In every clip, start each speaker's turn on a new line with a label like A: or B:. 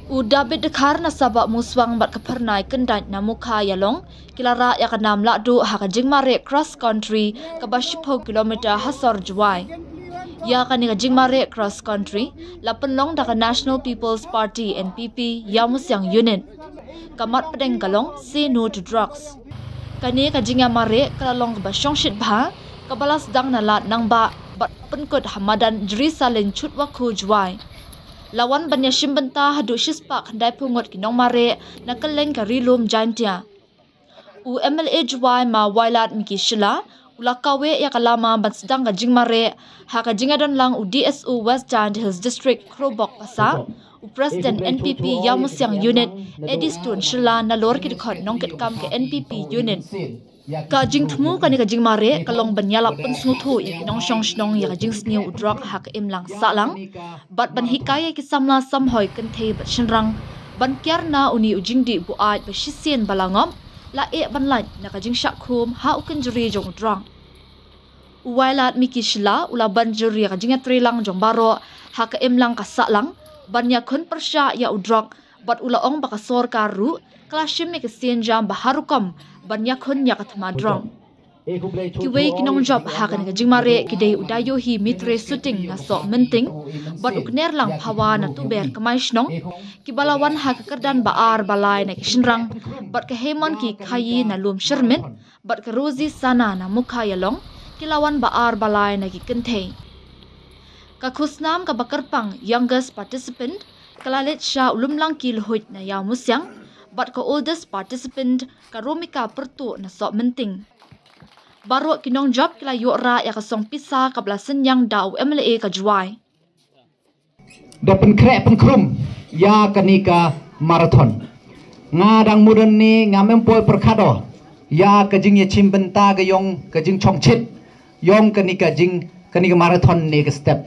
A: David dekar na sabak muswang bat kapernai kendai na mukha yalong kilara ya kanam lakdu haka jingmare cross country ka 10 kilometer hasor juai. Ya kani ka jingmare cross country lapenlong da ka National People's Party NPP ya musyang unit. Kamat pedeng kalong say no to drugs. Kani ka jingamare kalalong ka basyong shit bha kabalas dang na lat nang ba bat penkut hamadan Jerusalem chutwaku juai. Lawan banyak shimbenta hadu shispak handai pungut kinong mare nakaleng karilum jantia. MLA juai ma wailat miki shila ulakawe ya kalama ban sedang kajing mare haka jingadon lang DSU West Giant Hills District Krobok pasa President NPP yang musyang unit Edistun shila nalor kidikot nongkit kam ke NPP unit. Kajing temu kani kajing mare kalong banyalap pensnutu ya kinong syong shnong ya kajing sniu udrak hak imlang salang bat ban hikaya kisamla samhoy kentei bat shenrang ban kiarna uni ujingdi buait bashisien balangom la ban lait na kajing syakum ha uken juri jong udrang uwailat miki shila ula ban juri kajing atrilang jong baro hak imlang kasalang ban yakun persya ya udrak bat ula ong bakasor karu klashim mikasien jam baharukom banyak hun ya katmadrong. Kiwei kinong job hakan ka jingmare kidei udayo hi mitre shooting na so menting bat ukner lang pawa na tuber kamay shnong kibalawan ha kakardan baar balay na kishinrang bat kahemon ki kayi na lum shermin bat karuzi sana na mukha yalong kilawan baar balay na kikentay. Kakusnam ka bakarpang youngest participant kalalit siya ulumlang kilhoit na yaw musyang but ka oldest participant ka Romika Pertu na sok menting. Baru kinong job kila yura ya kasong pisa kablasan yang daw MLA ka juai.
B: Dapen krek pengkrum ya kanika marathon. Ngadang mudan ni ngamempoi perkado ya kajing ya cimbenta gayong kajing chongchit yong kanika marathon ni ke step.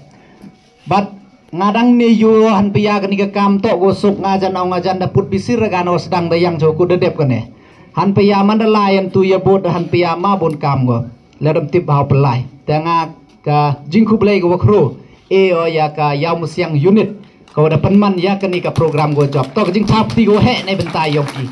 B: But ngadang ni yu han pia kanika kam to gosuk ngajan daput bisir gano sedang dayang joku dedep kene han pia mandalayan tu ya bod han pia ma bon kam go ledam tip hau pelai tanga ka jingku blai go kru o ya ka yaw musyang unit ko da penman ya kanika program go job to jing chap ti go he ne bentai yoki